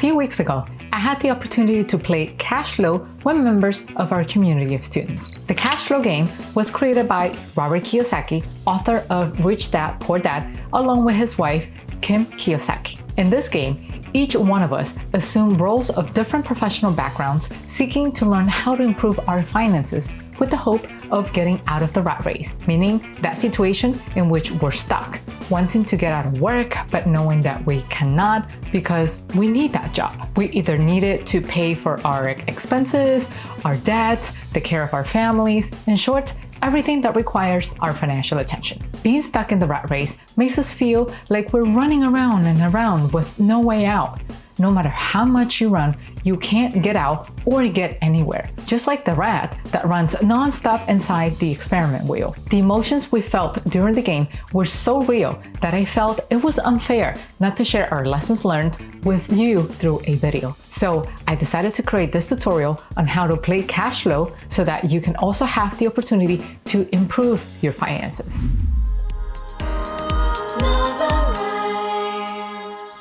few weeks ago, I had the opportunity to play Cashflow with members of our community of students. The Cashflow game was created by Robert Kiyosaki, author of Rich Dad, Poor Dad, along with his wife, Kim Kiyosaki. In this game, each one of us assume roles of different professional backgrounds, seeking to learn how to improve our finances with the hope of getting out of the rat race, meaning that situation in which we're stuck, wanting to get out of work, but knowing that we cannot because we need that job. We either need it to pay for our expenses, our debt, the care of our families, in short, everything that requires our financial attention. Being stuck in the rat race makes us feel like we're running around and around with no way out. No matter how much you run, you can't get out or get anywhere. Just like the rat that runs nonstop inside the experiment wheel. The emotions we felt during the game were so real that I felt it was unfair not to share our lessons learned with you through a video. So I decided to create this tutorial on how to play Cashflow so that you can also have the opportunity to improve your finances.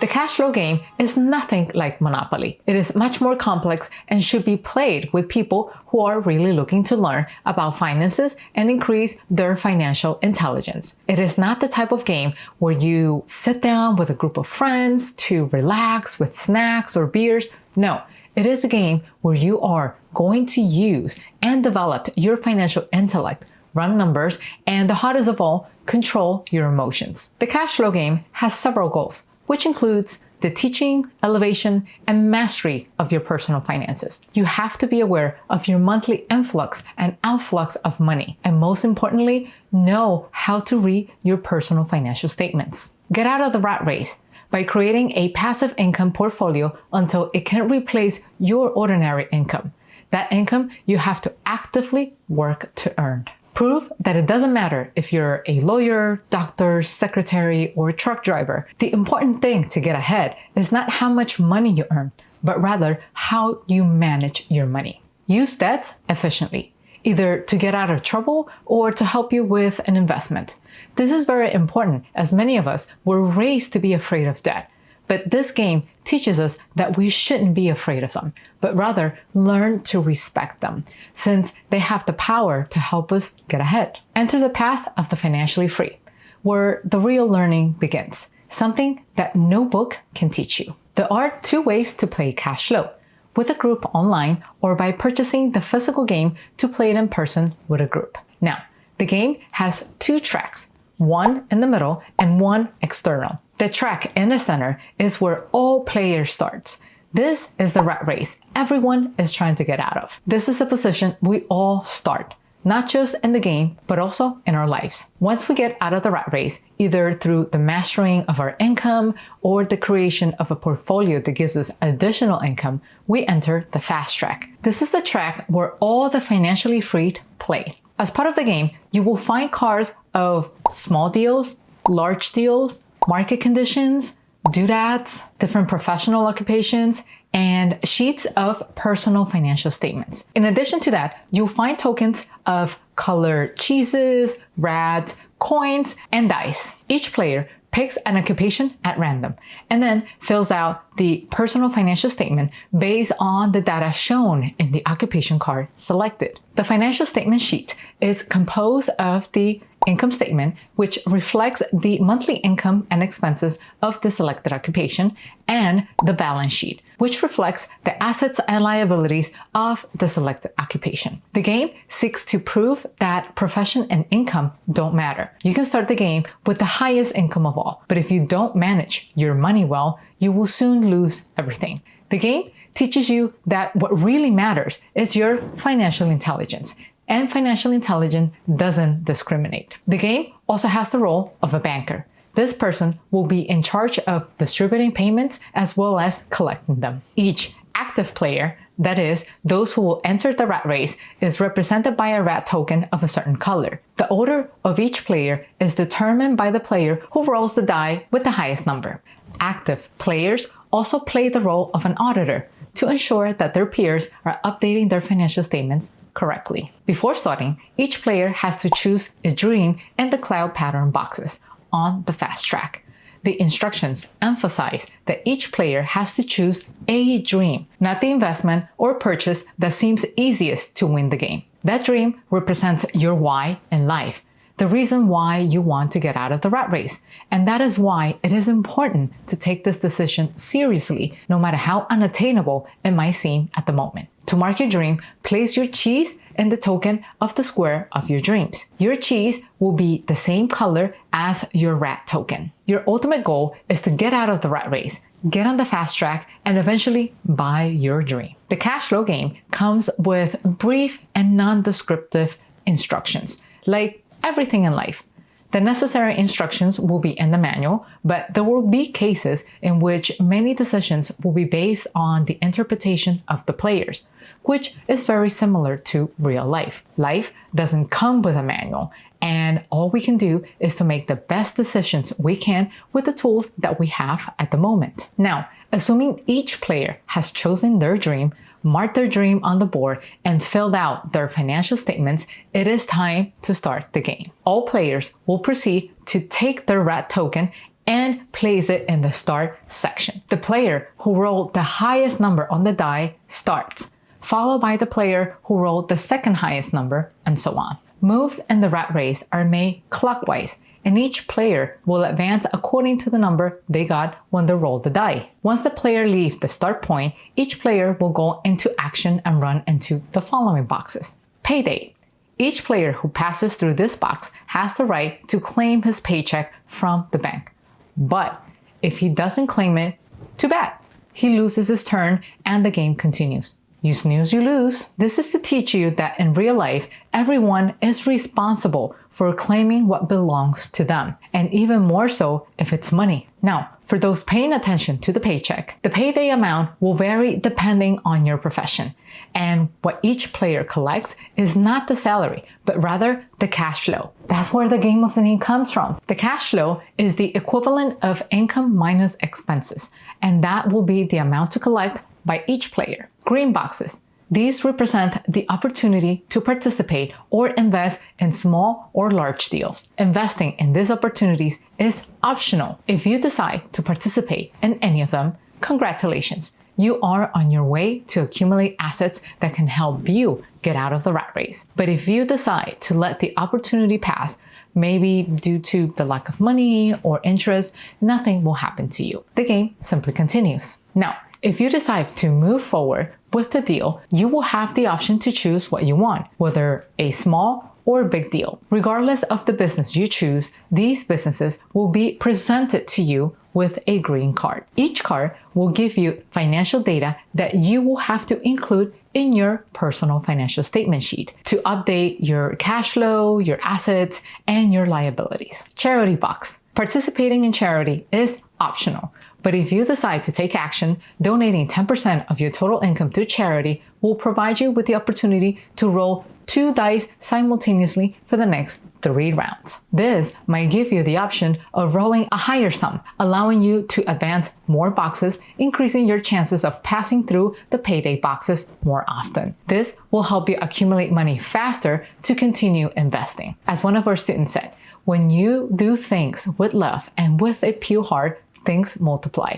The Cashflow game is nothing like Monopoly. It is much more complex and should be played with people who are really looking to learn about finances and increase their financial intelligence. It is not the type of game where you sit down with a group of friends to relax with snacks or beers. No, it is a game where you are going to use and develop your financial intellect, run numbers, and the hardest of all, control your emotions. The Cashflow game has several goals, which includes the teaching, elevation, and mastery of your personal finances. You have to be aware of your monthly influx and outflux of money, and most importantly, know how to read your personal financial statements. Get out of the rat race by creating a passive income portfolio until it can replace your ordinary income. That income you have to actively work to earn. Prove that it doesn't matter if you're a lawyer, doctor, secretary, or truck driver. The important thing to get ahead is not how much money you earn, but rather how you manage your money. Use debt efficiently, either to get out of trouble or to help you with an investment. This is very important as many of us were raised to be afraid of debt. But this game teaches us that we shouldn't be afraid of them, but rather learn to respect them, since they have the power to help us get ahead. Enter the path of the financially free, where the real learning begins, something that no book can teach you. There are two ways to play Cashflow, with a group online or by purchasing the physical game to play it in person with a group. Now, the game has two tracks, one in the middle and one external. The track in the center is where all players start. This is the rat race everyone is trying to get out of. This is the position we all start, not just in the game, but also in our lives. Once we get out of the rat race, either through the mastering of our income or the creation of a portfolio that gives us additional income, we enter the fast track. This is the track where all the financially freed play. As part of the game, you will find cards of small deals, large deals, market conditions, doodads, different professional occupations, and sheets of personal financial statements. In addition to that, you'll find tokens of colored cheeses, rats, coins, and dice. Each player picks an occupation at random and then fills out the personal financial statement based on the data shown in the occupation card selected. The financial statement sheet is composed of the income statement, which reflects the monthly income and expenses of the selected occupation, and the balance sheet, which reflects the assets and liabilities of the selected occupation. The game seeks to prove that profession and income don't matter. You can start the game with the highest income of all, but if you don't manage your money well, you will soon lose everything. The game teaches you that what really matters is your financial intelligence. And financial intelligence doesn't discriminate. The game also has the role of a banker. This person will be in charge of distributing payments as well as collecting them. Each active player, that is, those who will enter the rat race, is represented by a rat token of a certain color. The order of each player is determined by the player who rolls the die with the highest number. Active players also play the role of an auditor to ensure that their peers are updating their financial statements correctly. Before starting, each player has to choose a dream in the cloud pattern boxes on the fast track. The instructions emphasize that each player has to choose a dream, not the investment or purchase that seems easiest to win the game. That dream represents your why in life, the reason why you want to get out of the rat race. And that is why it is important to take this decision seriously, no matter how unattainable it might seem at the moment. To mark your dream, place your cheese in the token of the square of your dreams. Your cheese will be the same color as your rat token. Your ultimate goal is to get out of the rat race, get on the fast track, and eventually buy your dream. The cash flow game comes with brief and non-descriptive instructions, like everything in life. The necessary instructions will be in the manual, but there will be cases in which many decisions will be based on the interpretation of the players, which is very similar to real life. Life doesn't come with a manual, and all we can do is to make the best decisions we can with the tools that we have at the moment. Now, assuming each player has chosen their dream, marked their dream on the board, and filled out their financial statements, it is time to start the game. All players will proceed to take their rat token and place it in the start section. The player who rolled the highest number on the die starts, followed by the player who rolled the second highest number, and so on. Moves in the rat race are made clockwise, and each player will advance according to the number they got when they rolled the die. Once the player leaves the start point, each player will go into action and run into the following boxes. Payday. Each player who passes through this box has the right to claim his paycheck from the bank. But if he doesn't claim it, too bad. He loses his turn and the game continues. You snooze, you lose. This is to teach you that in real life, everyone is responsible for claiming what belongs to them, and even more so if it's money. Now, for those paying attention to the paycheck, the payday amount will vary depending on your profession. And what each player collects is not the salary, but rather the cash flow. That's where the game of the name comes from. The cash flow is the equivalent of income minus expenses, and that will be the amount to collect by each player. Green boxes. These represent the opportunity to participate or invest in small or large deals. Investing in these opportunities is optional. If you decide to participate in any of them, congratulations. You are on your way to accumulate assets that can help you get out of the rat race. But if you decide to let the opportunity pass, maybe due to the lack of money or interest, nothing will happen to you. The game simply continues. Now, if you decide to move forward with the deal, you will have the option to choose what you want, whether a small or big deal. Regardless of the business you choose, these businesses will be presented to you with a green card. Each card will give you financial data that you will have to include in your personal financial statement sheet to update your cash flow, your assets, and your liabilities. Charity box. Participating in charity is optional, but if you decide to take action, donating 10% of your total income to charity will provide you with the opportunity to roll 2 dice simultaneously for the next 3 rounds. This might give you the option of rolling a higher sum, allowing you to advance more boxes, increasing your chances of passing through the payday boxes more often. This will help you accumulate money faster to continue investing. As one of our students said, when you do things with love and with a pure heart, things multiply.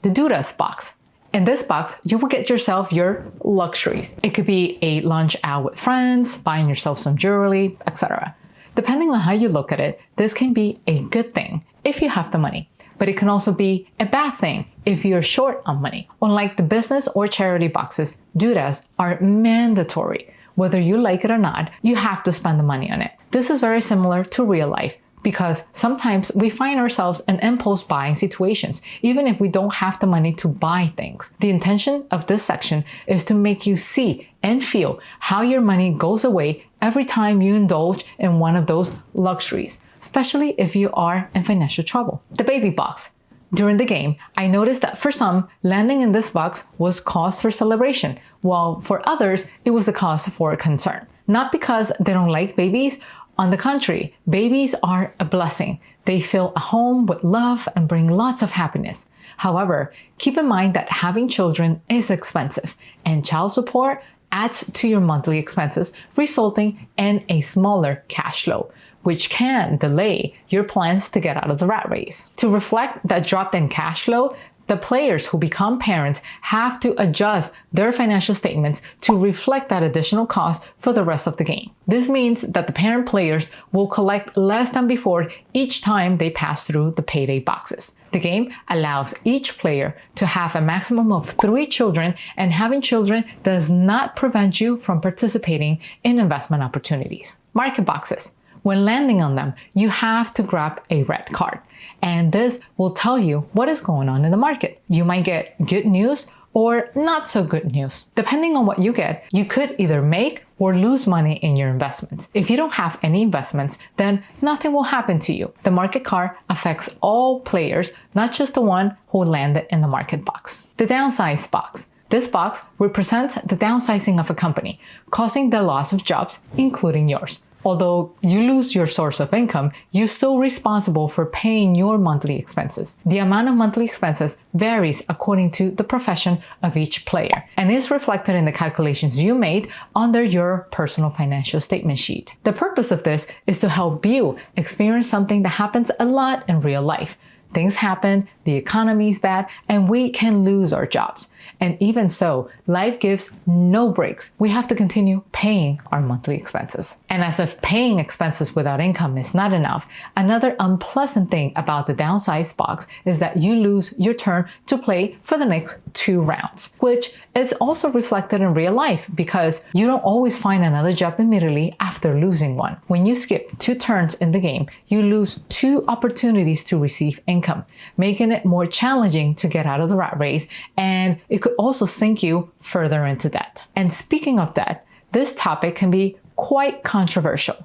The Dudas box. In this box, you will get yourself your luxuries. It could be a lunch out with friends, buying yourself some jewelry, etc. Depending on how you look at it, this can be a good thing if you have the money, but it can also be a bad thing if you're short on money. Unlike the business or charity boxes, Dudas are mandatory. Whether you like it or not, you have to spend the money on it. This is very similar to real life, because sometimes we find ourselves in impulse buying situations, even if we don't have the money to buy things. The intention of this section is to make you see and feel how your money goes away every time you indulge in one of those luxuries, especially if you are in financial trouble. The baby box. During the game, I noticed that for some, landing in this box was cause for celebration, while for others, it was a cause for concern. Not because they don't like babies. On the contrary, babies are a blessing. They fill a home with love and bring lots of happiness. However, keep in mind that having children is expensive, and child support adds to your monthly expenses, resulting in a smaller cash flow, which can delay your plans to get out of the rat race. To reflect that drop in cash flow, the players who become parents have to adjust their financial statements to reflect that additional cost for the rest of the game. This means that the parent players will collect less than before each time they pass through the payday boxes. The game allows each player to have a maximum of 3 children, and having children does not prevent you from participating in investment opportunities. Market boxes. When landing on them, you have to grab a red card, and this will tell you what is going on in the market. You might get good news or not so good news. Depending on what you get, you could either make or lose money in your investments. If you don't have any investments, then nothing will happen to you. The market card affects all players, not just the one who landed in the market box. The downsize box. This box represents the downsizing of a company, causing the loss of jobs, including yours. Although you lose your source of income, you're still responsible for paying your monthly expenses. The amount of monthly expenses varies according to the profession of each player and is reflected in the calculations you made under your personal financial statement sheet. The purpose of this is to help you experience something that happens a lot in real life. Things happen, the economy is bad, and we can lose our jobs. And even so, life gives no breaks. We have to continue paying our monthly expenses. And as if paying expenses without income is not enough, another unpleasant thing about the downsize box is that you lose your turn to play for the next 2 rounds, which is also reflected in real life because you don't always find another job immediately after losing one. When you skip 2 turns in the game, you lose 2 opportunities to receive income, making it more challenging to get out of the rat race, and it could also sink you further into debt. And speaking of debt, this topic can be quite controversial.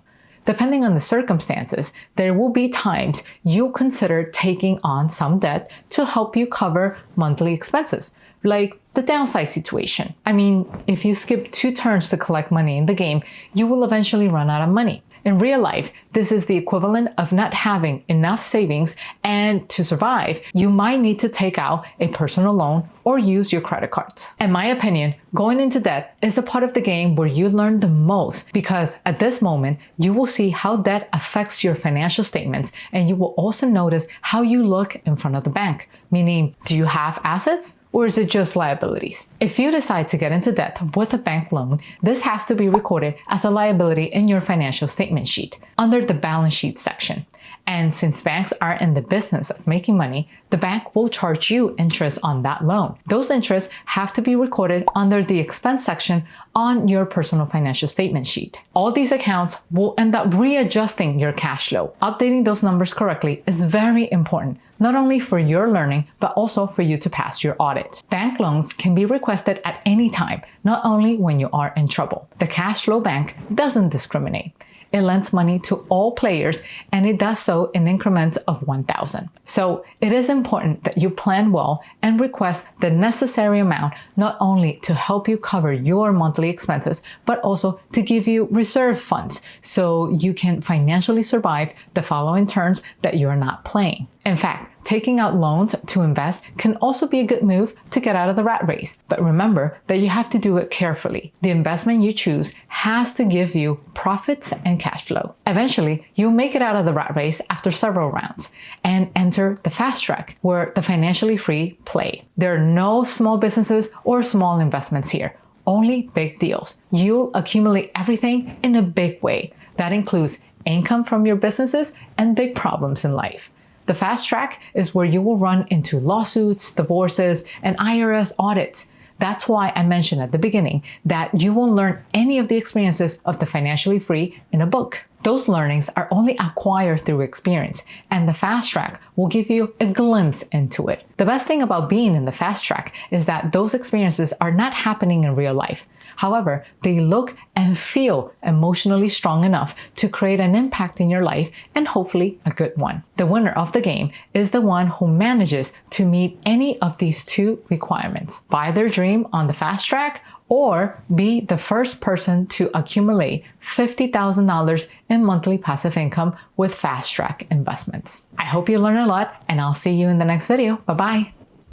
Depending on the circumstances, there will be times you'll consider taking on some debt to help you cover monthly expenses, like the downsize situation. I mean, if you skip 2 turns to collect money in the game, you will eventually run out of money. In real life, this is the equivalent of not having enough savings, and to survive, you might need to take out a personal loan or use your credit cards. In my opinion, going into debt is the part of the game where you learn the most because at this moment, you will see how debt affects your financial statements, and you will also notice how you look in front of the bank, meaning, do you have assets? Or is it just liabilities? If you decide to get into debt with a bank loan, this has to be recorded as a liability in your financial statement sheet under the balance sheet section. And since banks are in the business of making money, the bank will charge you interest on that loan. Those interests have to be recorded under the expense section on your personal financial statement sheet. All these accounts will end up readjusting your cash flow. Updating those numbers correctly is very important, not only for your learning, but also for you to pass your audit. Bank loans can be requested at any time, not only when you are in trouble. The cash flow bank doesn't discriminate. It lends money to all players, and it does so in increments of 1,000. So it is important that you plan well and request the necessary amount, not only to help you cover your monthly expenses, but also to give you reserve funds so you can financially survive the following turns that you're not playing. In fact, taking out loans to invest can also be a good move to get out of the rat race. But remember that you have to do it carefully. The investment you choose has to give you profits and cash flow. Eventually, you'll make it out of the rat race after several rounds and enter the fast track, where the financially free play. There are no small businesses or small investments here, only big deals. You'll accumulate everything in a big way. That includes income from your businesses and big problems in life. The fast track is where you will run into lawsuits, divorces, and IRS audits. That's why I mentioned at the beginning that you won't learn any of the experiences of the financially free in a book. Those learnings are only acquired through experience, and the fast track will give you a glimpse into it. The best thing about being in the fast track is that those experiences are not happening in real life. However, they look and feel emotionally strong enough to create an impact in your life, and hopefully a good one. The winner of the game is the one who manages to meet any of these 2 requirements: buy their dream on the fast track, or be the first person to accumulate $50,000 in monthly passive income with fast track investments. I hope you learn a lot, and I'll see you in the next video. Bye-bye.